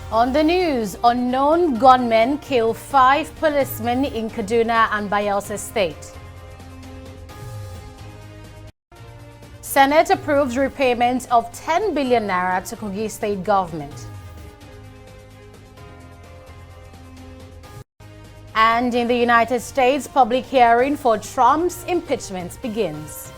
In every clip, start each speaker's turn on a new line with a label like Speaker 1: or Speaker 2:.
Speaker 1: On the news, unknown gunmen kill 5 policemen in Kaduna and Bayelsa State. Senate approves repayment of 10 billion naira to Kogi State government. And in the United States, public hearing for Trump's impeachment begins.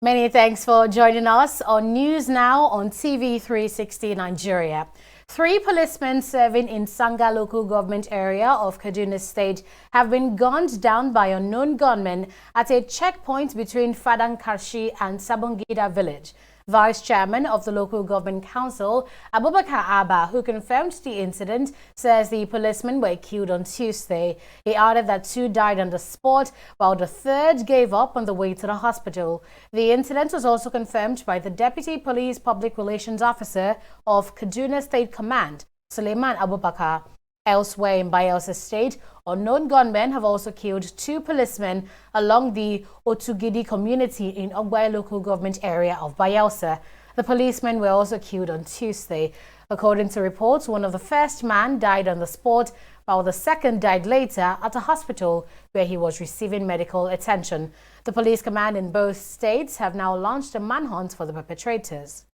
Speaker 1: Many thanks for joining us on News Now on TV360 Nigeria. 3 policemen serving in Sanga local government area of Kaduna State have been gunned down by unknown gunmen at a checkpoint between Fadankarshi and Sabongida village. Vice Chairman of the Local Government Council, Abubakar Abba, who confirmed the incident, says the policemen were killed on Tuesday. He added that 2 died on the spot, while the 3rd gave up on the way to the hospital. The incident was also confirmed by the Deputy Police Public Relations Officer of Kaduna State Command, Suleiman Abubakar. Elsewhere in Bayelsa State, unknown gunmen have also killed 2 policemen along the Otugidi community in Ogbai local government area of Bayelsa. The policemen were also killed on Tuesday. According to reports, one of the first man died on the spot, while the second died later at a hospital where he was receiving medical attention. The police command in both states have now launched a manhunt for the perpetrators.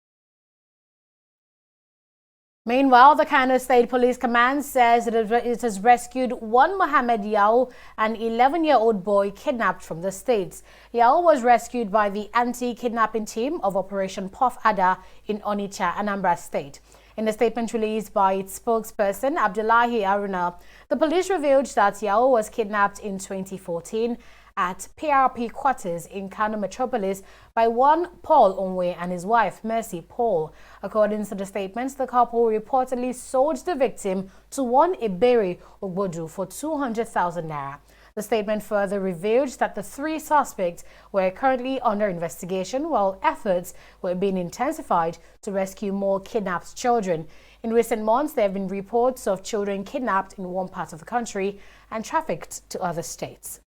Speaker 1: Meanwhile, the Kano State Police Command says it has rescued one Mohammed Yao, an 11-year-old boy kidnapped from the States. Yao was rescued by the anti-kidnapping team of Operation Puff Ada in Onitsha, Anambra State. In a statement released by its spokesperson, Abdullahi Aruna, the police revealed that Yao was kidnapped in 2014 at PRP quarters in Kano Metropolis by one Paul Onwe and his wife, Mercy Paul. According to the statements, the couple reportedly sold the victim to one Iberi Ogbodu for 200,000 naira. The statement further revealed that the 3 suspects were currently under investigation while efforts were being intensified to rescue more kidnapped children. In recent months, there have been reports of children kidnapped in one part of the country and trafficked to other states.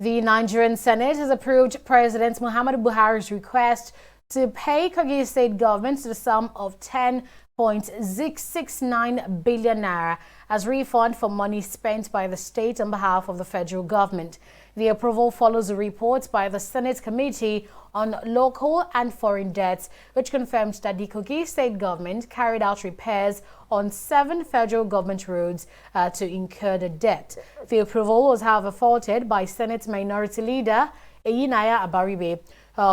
Speaker 1: The Nigerian Senate has approved President Muhammadu Buhari's request to pay Kogi State government the sum of 10.669 billion naira as refund for money spent by the state on behalf of the federal government. The approval follows a report by the Senate Committee on Local and Foreign Debts, which confirmed that the Kogi State government carried out repairs on 7 federal government roads to incur the debt. The approval was, however, faulted by Senate Minority Leader Eyinaya Abaribe,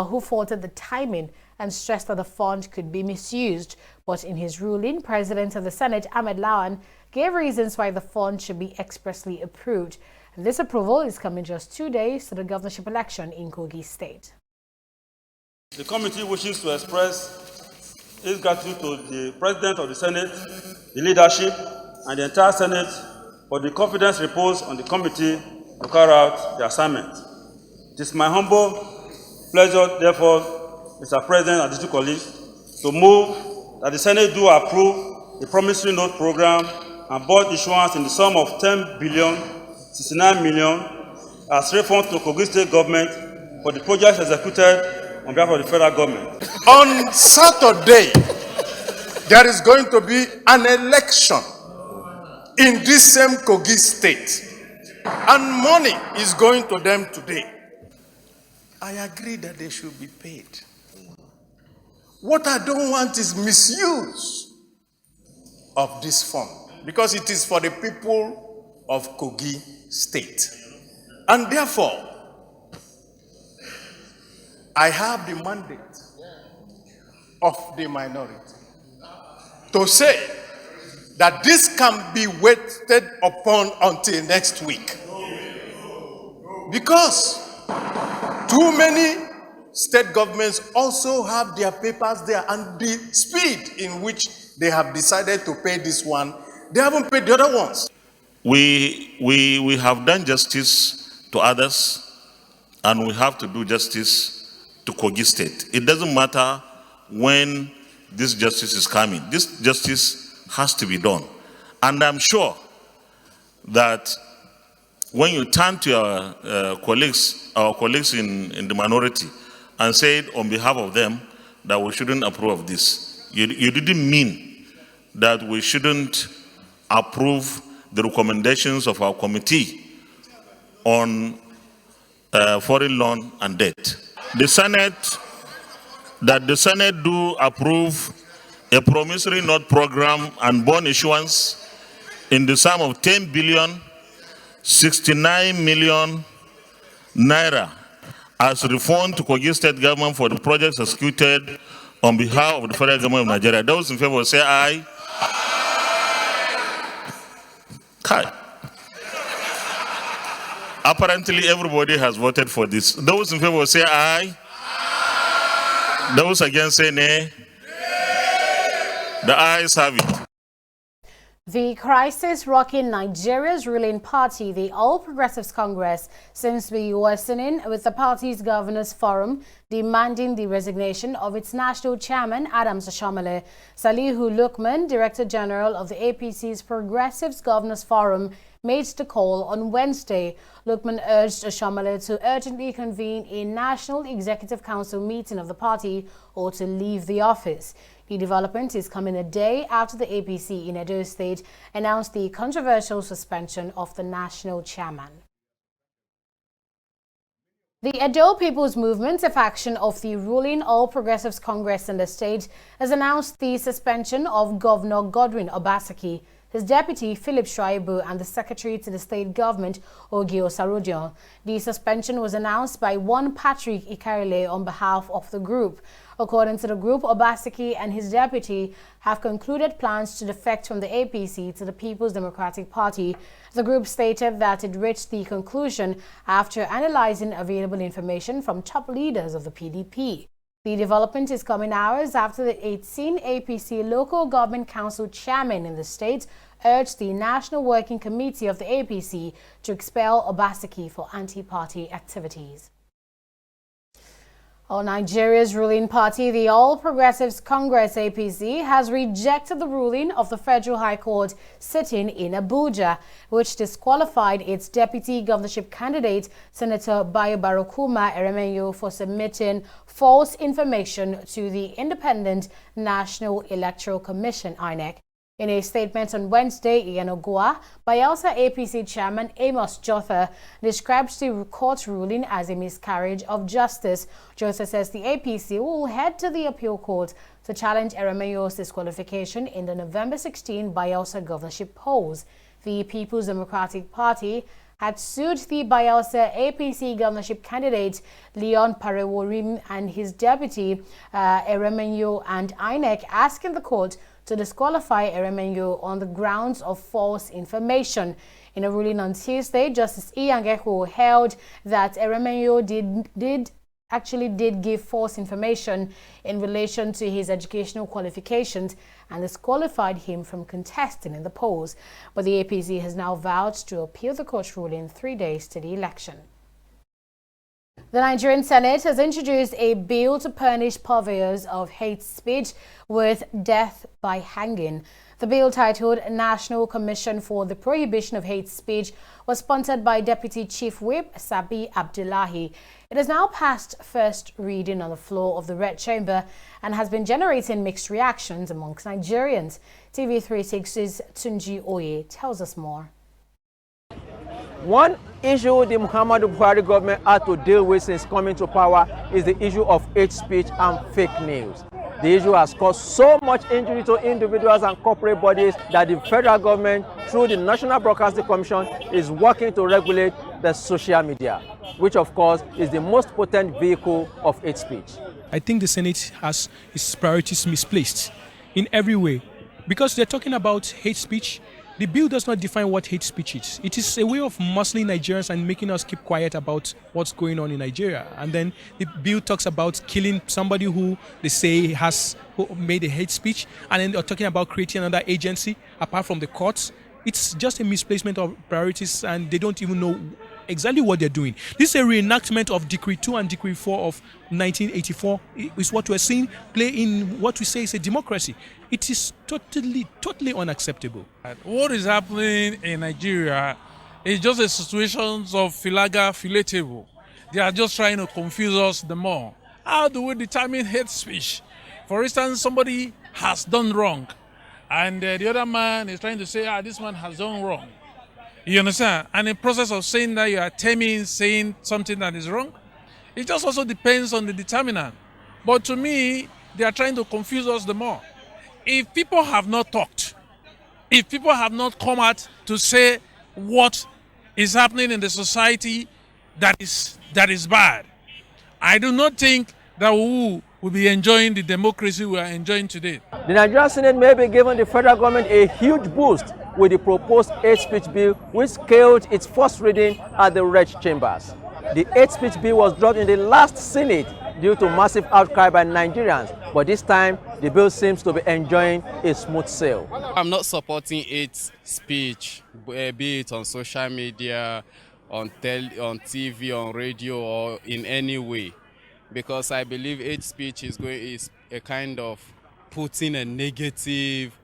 Speaker 1: who faulted the timing and stressed that the fund could be misused. But in his ruling, President of the Senate, Ahmed Lawan, gave reasons why the fund should be expressly approved. And this approval is coming just 2 days to the governorship election in Kogi State.
Speaker 2: The committee wishes to express its gratitude to the President of the Senate, the leadership, and the entire Senate for the confidence reposed on the committee to carry out the assignment. It is my humble pleasure, therefore, Mr. President and district colleagues, to move that the Senate do approve the promissory note program and bond issuance in the sum of 10 billion 69 million as refund to Kogi State government for the projects executed on behalf of the federal government.
Speaker 3: On Saturday, there is going to be an election in this same Kogi State, and money is going to them today. I agree that they should be paid. What I don't want is misuse of this fund, because it is for the people of Kogi State. And therefore, I have the mandate of the minority to say that this can be waited upon until next week. Because too many state governments also have their papers there, and the speed in which they have decided to pay this one, they haven't paid the other ones.
Speaker 4: We have done justice to others, and we have to do justice to Kogi State. It doesn't matter when this justice is coming. This justice has to be done. And I'm sure that when you turn to our colleagues in the minority, and said on behalf of them that we shouldn't approve of this. You didn't mean that we shouldn't approve the recommendations of our committee on foreign loan and debt. The Senate do approve a promissory note program and bond issuance in the sum of 10 billion 69 million naira as refund to Kogi State government for the projects executed on behalf of the federal government of Nigeria. Those in favor say aye. Kai. Apparently everybody has voted for this. Those in favor say aye. Those against say nay. The ayes have it.
Speaker 1: The crisis rocking Nigeria's ruling party, the All Progressives Congress, seems to be worsening, with the party's governors' forum demanding the resignation of its national chairman, Adams Oshiomhole. Salihu Lukman, Director General of the APC's Progressives Governors Forum, made the call on Wednesday. Lukman urged Oshiomhole to urgently convene a National Executive Council meeting of the party or to leave the office. The development is coming a day after the APC in Edo State announced the controversial suspension of the national chairman. The Edo People's Movement, a faction of the ruling All Progressives Congress in the state, has announced the suspension of Governor Godwin Obaseki, his deputy Philip Shuaibu, and the secretary to the state government, Ogie Osarodion. The suspension was announced by one Patrick Ikarile on behalf of the group. According to the group, Obaseki and his deputy have concluded plans to defect from the APC to the People's Democratic Party. The group stated that it reached the conclusion after analyzing available information from top leaders of the PDP. The development is coming hours after the 18 APC local government council chairmen in the state urged the National Working Committee of the APC to expel Obaseki for anti-party activities. Nigeria's ruling party, the All Progressives Congress APC, has rejected the ruling of the Federal High Court sitting in Abuja, which disqualified its deputy governorship candidate, Senator Bayo Barokuma Eremenyo, for submitting false information to the Independent National Electoral Commission, INEC. In a statement on Wednesday, Iyanogua, Bayelsa APC chairman Amos Jotha described the court ruling as a miscarriage of justice. Jotha says the APC will head to the appeal court to challenge Eremenyo's disqualification in the November 16 Bayelsa governorship polls. The People's Democratic Party had sued the Bayelsa APC governorship candidate Leon Pareworim and his deputy Eremenyo and INEC, asking the court to disqualify Eremenyo on the grounds of false information. In a ruling on Tuesday, Justice Iyangeku held that Eremenyo did give false information in relation to his educational qualifications and disqualified him from contesting in the polls. But the APC has now vowed to appeal the court's ruling 3 days to the election. The Nigerian Senate has introduced a bill to punish purveyors of hate speech with death by hanging. The bill, titled National Commission for the Prohibition of Hate Speech, was sponsored by Deputy Chief Whip Sabi Abdullahi. It has now passed first reading on the floor of the Red Chamber and has been generating mixed reactions amongst Nigerians. TV360's Tunji Oye tells us more.
Speaker 5: One issue the Muhammadu Buhari government had to deal with since coming to power is the issue of hate speech and fake news. The issue has caused so much injury to individuals and corporate bodies that the federal government, through the National Broadcasting Commission, is working to regulate the social media, which of course is the most potent vehicle of hate speech.
Speaker 6: I think the Senate has its priorities misplaced in every way, because they're talking about hate speech. The bill does not define what hate speech is. It is a way of muscling Nigerians and making us keep quiet about what's going on in Nigeria. And then the bill talks about killing somebody who they say has made a hate speech. And then they're talking about creating another agency apart from the courts. It's just a misplacement of priorities, and they don't even know exactly what they're doing. This is a reenactment of Decree 2 and Decree 4 of 1984. Is what we're seeing play in what we say is a democracy. It is totally unacceptable.
Speaker 7: What is happening in Nigeria is just a situation of filaga filetable. They are just trying to confuse us the more. How do we determine hate speech? For instance, somebody has done wrong, and the other man is trying to say, this man has done wrong. You understand? And in the process of saying that, you are saying something that is wrong. It just also depends on the determinant. But to me, they are trying to confuse us the more. If people have not talked, if people have not come out to say what is happening in the society that is bad, I do not think that we will be enjoying the democracy we are enjoying today.
Speaker 5: The Nigerian Senate may be giving the federal government a huge boost with the proposed hate speech bill, which scaled its first reading at the Red Chambers. The hate speech bill was dropped in the last Senate due to massive outcry by Nigerians, but this time the bill seems to be enjoying a smooth sail.
Speaker 8: I'm not supporting hate speech, be it on social media, on TV, on radio, or in any way, because I believe hate speech is a kind of putting a negative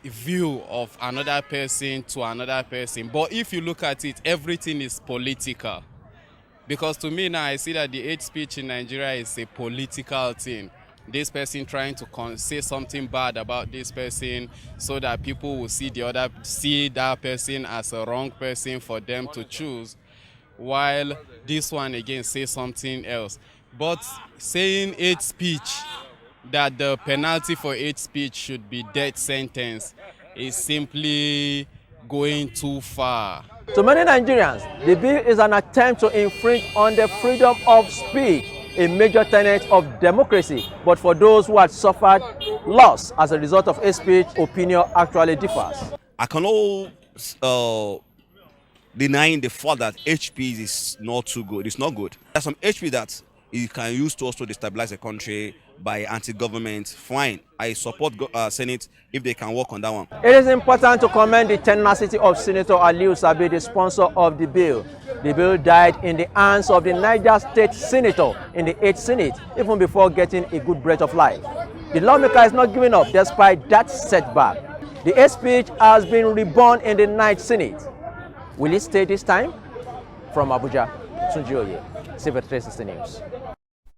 Speaker 8: view of another person to another person. But if you look at it, everything is political. Because to me now, I see that the hate speech in Nigeria is a political thing. This person trying to say something bad about this person so that people will see that person as a wrong person for them to choose, while this one again says something else. But saying hate speech, that the penalty for hate speech should be death sentence, is simply going too far.
Speaker 5: To many Nigerians, the bill is an attempt to infringe on the freedom of speech, a major tenet of democracy. But for those who had suffered loss as a result of hate speech, opinion actually differs.
Speaker 9: I cannot denying the fact that HP is not too good. It's not good. There's some HP that you can use to also destabilize a country by anti-government. Fine, I support Senate if they can work on that one.
Speaker 5: It is important to commend the tenacity of Senator Aliu Sabi, the sponsor of the bill. The bill died in the hands of the Niger State Senator in the 8th Senate, even before getting a good breath of life. The lawmaker is not giving up despite that setback. The hate speech has been reborn in the 9th Senate. Will it stay this time? From Abuja, Tunjioye, TV360 News.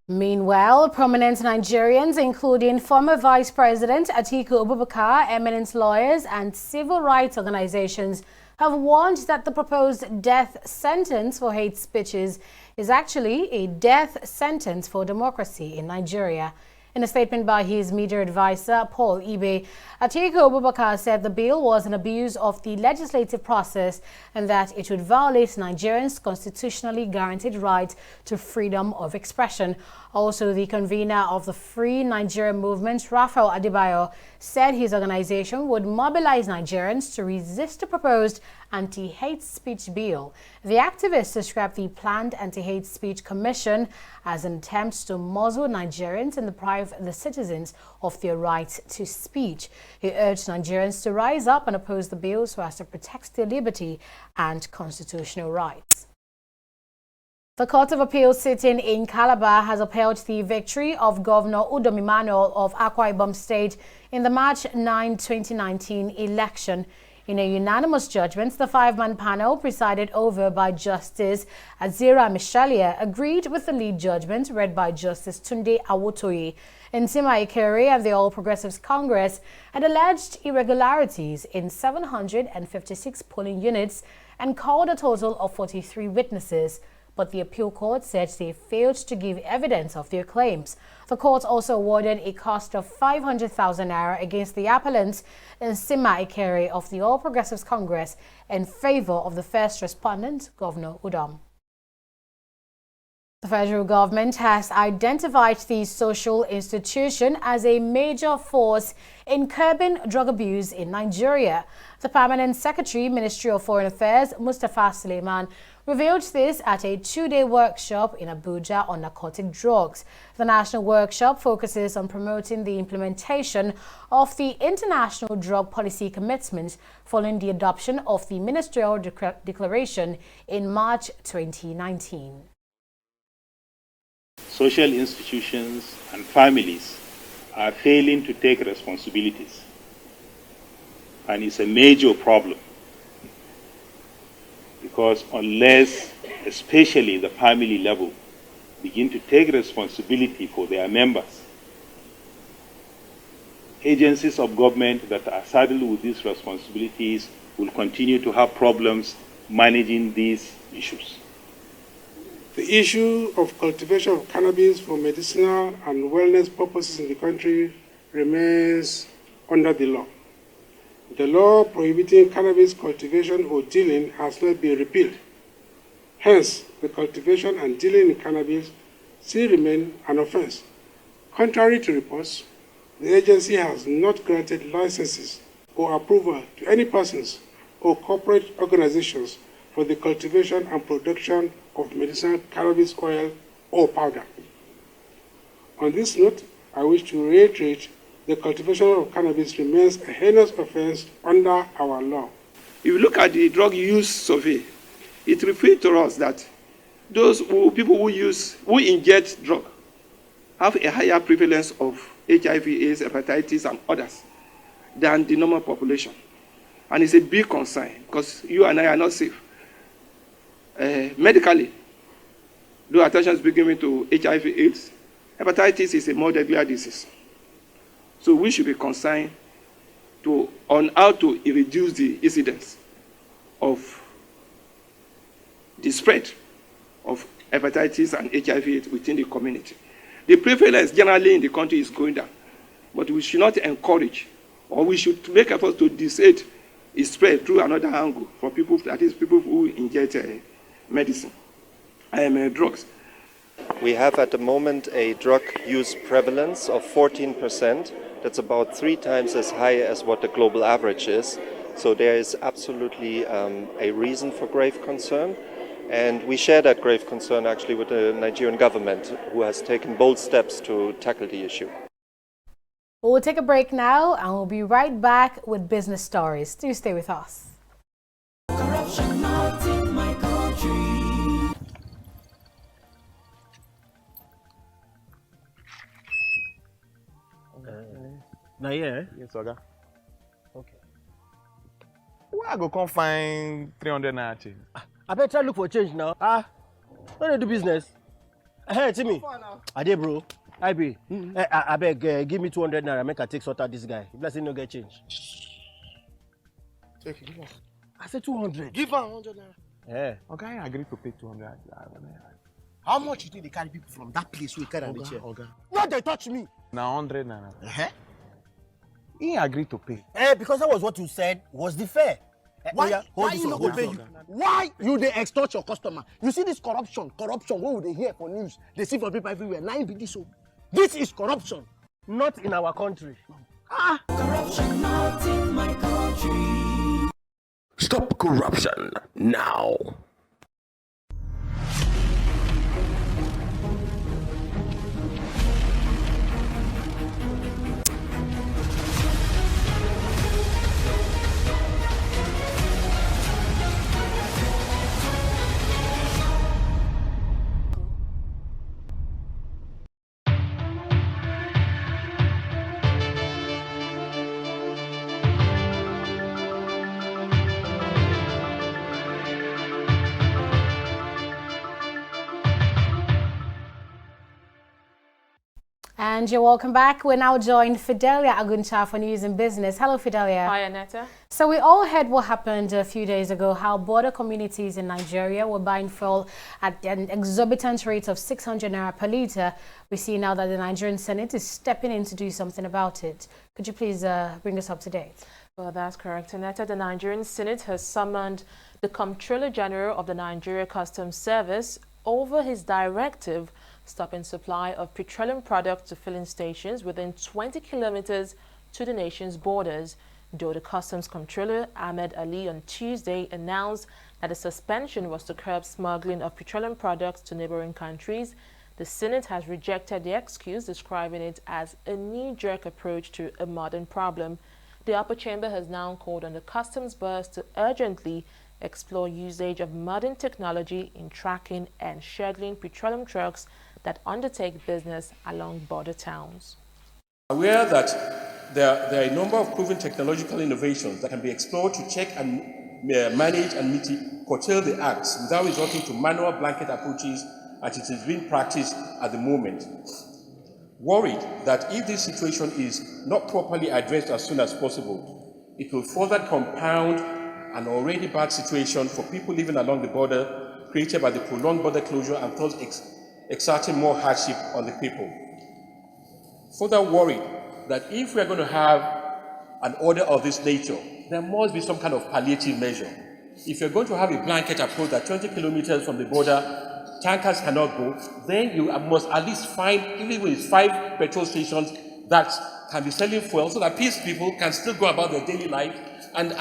Speaker 1: Meanwhile, prominent Nigerians, including former Vice President Atiku Abubakar, eminent lawyers and civil rights organizations, have warned that the proposed death sentence for hate speeches is actually a death sentence for democracy in Nigeria. In a statement by his media advisor, Paul Ibe, Atiku Abubakar said the bill was an abuse of the legislative process and that it would violate Nigerians' constitutionally guaranteed right to freedom of expression. Also, the convener of the Free Nigeria Movement, Raphael Adebayo, said his organization would mobilize Nigerians to resist the proposed anti-hate speech bill. The activists described the planned anti-hate speech commission as an attempt to muzzle Nigerians and deprive the citizens of their right to speech. He urged Nigerians to rise up and oppose the bill so as to protect their liberty and constitutional rights. The Court of Appeal sitting in Calabar has upheld the victory of Governor Udom Emmanuel of Akwa Ibom State in the March 9, 2019 election. In a unanimous judgment, the 5-man panel, presided over by Justice Azira Mishalia, agreed with the lead judgment read by Justice Tunde Awotoye. Nsima Ikere and the All Progressives Congress had alleged irregularities in 756 polling units and called a total of 43 witnesses. But the appeal court said they failed to give evidence of their claims. The court also awarded a cost of 500,000 naira against the appellant, Nsima Ikere of the All Progressives Congress, in favor of the first respondent, Governor Udom. The federal government has identified the social institution as a major force in curbing drug abuse in Nigeria. The Permanent Secretary, Ministry of Foreign Affairs, Mustafa Suleiman, revealed this at a 2-day workshop in Abuja on narcotic drugs. The national workshop focuses on promoting the implementation of the international drug policy commitments following the adoption of the ministerial declaration in March 2019.
Speaker 10: Social institutions and families are failing to take responsibilities, and it's a major problem. Because unless, especially the family level, begin to take responsibility for their members. Agencies of government that are saddled with these responsibilities will continue to have problems managing these issues.
Speaker 11: The issue of cultivation of cannabis for medicinal and wellness purposes in the country remains under the law. The law prohibiting cannabis cultivation or dealing has not been repealed. Hence, the cultivation and dealing in cannabis still remain an offense. Contrary to reports, the agency has not granted licenses or approval to any persons or corporate organizations for the cultivation and production of medicinal cannabis oil or powder. On this note, I wish to reiterate the cultivation of cannabis remains a heinous offense under our law.
Speaker 12: If you look at the drug use survey, it refers to us that people who inject drug have a higher prevalence of HIV, AIDS, hepatitis, and others than the normal population. And it's a big concern because you and I are not safe. Medically, though attention is being given to HIV, AIDS, hepatitis is a more deadly disease. So we should be concerned on how to reduce the incidence of the spread of hepatitis and HIV within the community. The prevalence generally in the country is going down, but we should not encourage, or we should make efforts to dissuade its spread through another angle for people, that is, people who inject medicine and drugs.
Speaker 13: We have at the moment a drug use prevalence of 14%. That's about 3 times as high as what the global average is. So there is absolutely a reason for grave concern. And we share that grave concern actually with the Nigerian government, who has taken bold steps to tackle the issue.
Speaker 1: We'll take a break now and we'll be right back with business stories. Do stay with us.
Speaker 14: Corruption not in my country.
Speaker 15: Now, yeah?
Speaker 16: Yes, Oga.
Speaker 15: Okay.
Speaker 16: Where I go come find 300 naira change?
Speaker 15: I better try look for change now. When they do business? Hey, Timmy. Ade, bro. I be. I beg, give me 200 naira. Make I take sort out this guy. If let's say no get change.
Speaker 16: Take it, give us.
Speaker 15: I said 200.
Speaker 16: Give her 100 naira.
Speaker 15: Yeah.
Speaker 16: Okay, I agree to pay 200 naira.
Speaker 15: How much you think they carry people from that place we carry on the chair?
Speaker 16: Okay.
Speaker 15: No, they touch me.
Speaker 16: Now 100 naira. He agreed to pay.
Speaker 15: Because that was what you said was the fair. Why you not go pay you? Why you they extort your customer? You see this corruption, what would they hear for news? They see for people everywhere. Now be this so. This is corruption, not in our country.
Speaker 14: Corruption not in my country.
Speaker 17: Stop corruption now.
Speaker 1: And you're welcome back. We're now joined Fidelia Aguncha for News and Business. Hello, Fidelia.
Speaker 18: Hi, Aneta.
Speaker 1: So we all heard what happened a few days ago, how border communities in Nigeria were buying fuel at an exorbitant rate of 600 naira per litre. We see now that the Nigerian Senate is stepping in to do something about it. Could you please bring us up to date?
Speaker 18: Well, that's correct, Aneta. The Nigerian Senate has summoned the Comptroller General of the Nigeria Customs Service over his directive stopping supply of petroleum products to filling stations within 20 kilometers to the nation's borders. Though the Customs Comptroller Ahmed Ali on Tuesday announced that the suspension was to curb smuggling of petroleum products to neighboring countries, the Senate has rejected the excuse, describing it as a knee-jerk approach to a modern problem. The upper chamber has now called on the customs boss to urgently explore usage of modern technology in tracking and scheduling petroleum trucks that undertake business along border towns.
Speaker 19: Aware that there are a number of proven technological innovations that can be explored to check and manage and curtail the acts without resorting to manual blanket approaches as it is being practiced at the moment. Worried that if this situation is not properly addressed as soon as possible, it will further compound an already bad situation for people living along the border created by the prolonged border closure and thus exerting more hardship on the people. Further worried that if we are going to have an order of this nature, there must be some kind of palliative measure. If you're going to have a blanket approach that 20 kilometers from the border, tankers cannot go, then you must at least find, even with 5 petrol stations that can be selling fuel so that peace people can still go about their daily life and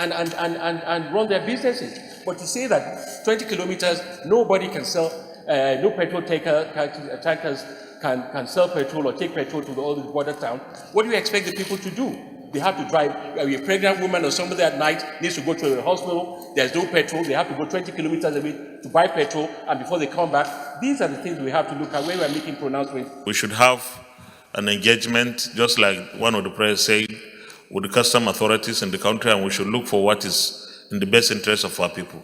Speaker 19: run their businesses. But to say that 20 kilometers, nobody can sell, no petrol tankers can sell petrol or take petrol to all the border town, what do you expect the people to do? They have to drive, a pregnant woman or somebody at night needs to go to a hospital, there's no petrol, they have to go 20 kilometers away to buy petrol, and before they come back, these are the things we have to look at when we're making pronouncements.
Speaker 4: We should have an engagement, just like one of the prayers said, with the custom authorities in the country, and we should look for what is in the best interest of our people.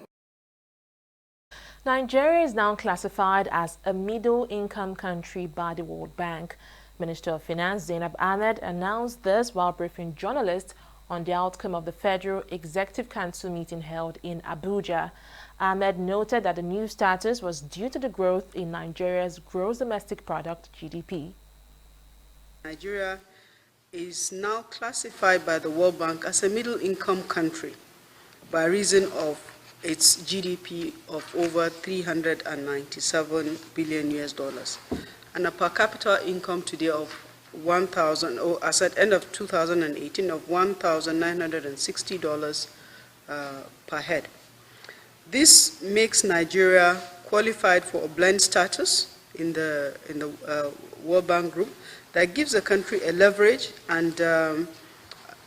Speaker 18: Nigeria is now classified as a middle-income country by the World Bank. Minister of Finance Zainab Ahmed announced this while briefing journalists on the outcome of the Federal Executive Council meeting held in Abuja. Ahmed noted that the new status was due to the growth in Nigeria's gross domestic product, GDP.
Speaker 20: Nigeria is now classified by the World Bank as a middle-income country by reason of its GDP of over 397 billion US dollars. And a per capita income today of 1,000, or as at end of 2018, of $1,960 per head. This makes Nigeria qualified for a blend status in the World Bank group that gives the country a leverage and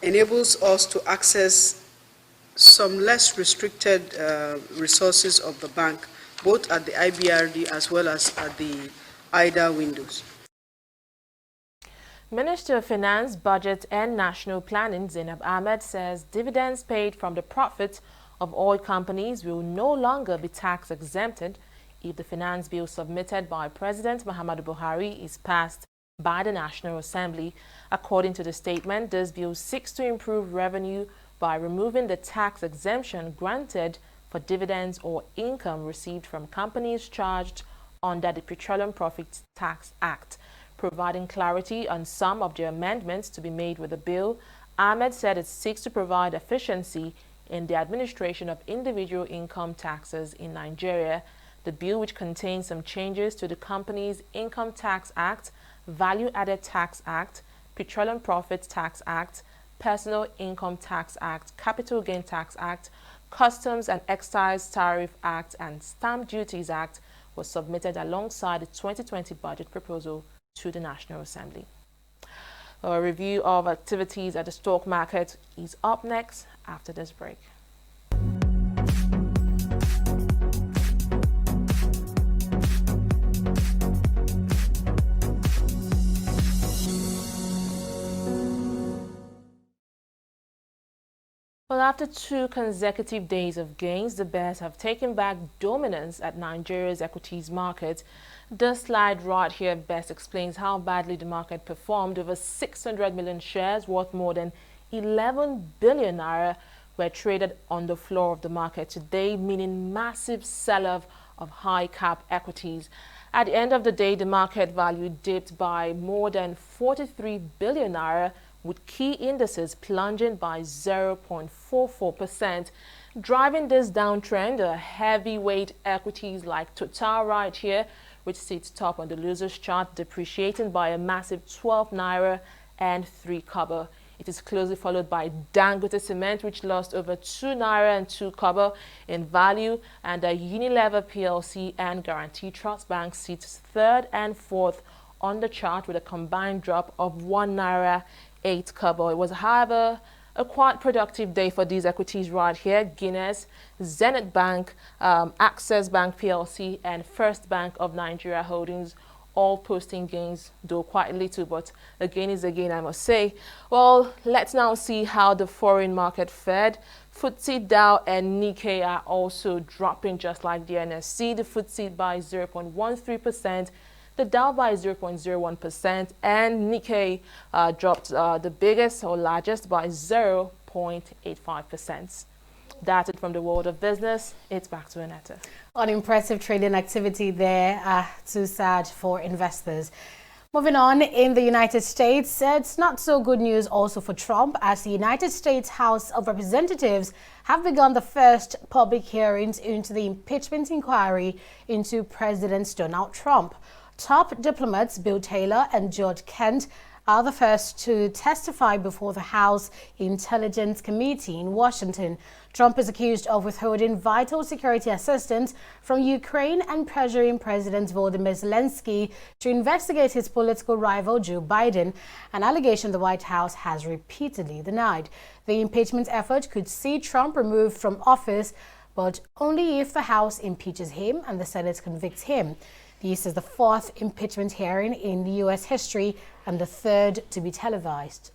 Speaker 20: enables us to access some less restricted resources of the bank, both at the IBRD as well as at the IDA windows.
Speaker 18: Minister of Finance, Budget and National Planning Zainab Ahmed says dividends paid from the profits of oil companies will no longer be tax exempted if the finance bill submitted by President Muhammadu Buhari is passed by the National Assembly. According to the statement, this bill seeks to improve revenue by removing the tax exemption granted for dividends or income received from companies charged under the Petroleum Profits Tax Act. Providing clarity on some of the amendments to be made with the bill, Ahmed said it seeks to provide efficiency in the administration of individual income taxes in Nigeria. The bill, which contains some changes to the Companies Income Tax Act, Value Added Tax Act, Petroleum Profits Tax Act, Personal Income Tax Act, Capital Gain Tax Act, Customs and Excise Tariff Act, and Stamp Duties Act, was submitted alongside the 2020 budget proposal to the National Assembly. A review of activities at the stock market is up next after this break. Well, after 2 consecutive days of gains, the bears have taken back dominance at Nigeria's equities market. This slide right here best explains how badly the market performed. Over 600 million shares worth more than 11 billion naira were traded on the floor of the market today, meaning massive sell-off of high-cap equities. At the end of the day, the market value dipped by more than 43 billion naira, with key indices plunging by 0.44%. Driving this downtrend are heavyweight equities like Total right here, which sits top on the losers chart, depreciating by a massive 12 naira and 3 kobo. It is closely followed by Dangote Cement, which lost over 2 naira and 2 kobo in value, and Unilever PLC and Guarantee Trust Bank sits 3rd and 4th on the chart with a combined drop of 1 naira 8 kobo. It was, however, a quite productive day for these equities right here. Guinness, Zenith Bank, Access Bank PLC, and First Bank of Nigeria Holdings all posting gains, though quite little, but a gain is a gain, I must say. Well, let's now see how the foreign market fared. FTSE, Dow and Nikkei are also dropping just like the NSE. The FTSE by 0.13%, the Dow by 0.01%, and Nikkei dropped the biggest or largest by 0.85%. That's it from the world of business. It's back to Annetta.
Speaker 1: Unimpressive trading activity there, too sad for investors. Moving on, in the United States, it's not so good news also for Trump, as the United States House of Representatives have begun the first public hearings into the impeachment inquiry into President Donald Trump. Top diplomats Bill Taylor and George Kent are the first to testify before the House Intelligence Committee in Washington. Trump is accused of withholding vital security assistance from Ukraine and pressuring President Volodymyr Zelensky to investigate his political rival Joe Biden, an allegation the White House has repeatedly denied. The impeachment effort could see Trump removed from office, but only if the House impeaches him and the Senate convicts him. This is the fourth impeachment hearing in U.S. history and the third to be televised.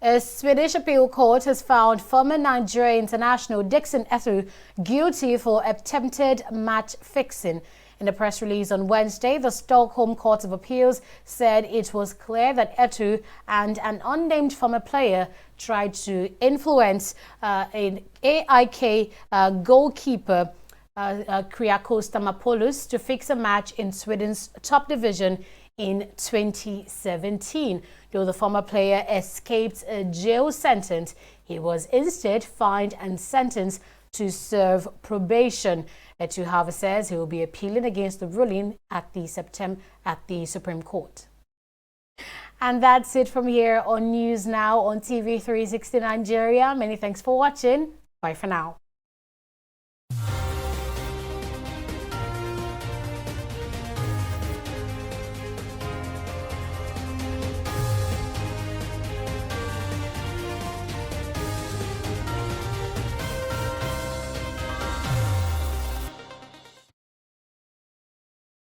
Speaker 1: A Swedish appeal court has found former Nigeria international Dixon Etu guilty for attempted match fixing. In a press release on Wednesday, the Stockholm Court of Appeals said it was clear that Etu and an unnamed former player tried to influence an AIK goalkeeper Kyriakos Stamopoulos to fix a match in Sweden's top division in 2017. Though the former player escaped a jail sentence, he was instead fined and sentenced to serve probation. Etu, however, says he will be appealing against the ruling at the Supreme Court. And that's it from here on News Now on TV360 Nigeria. Many thanks for watching. Bye for now.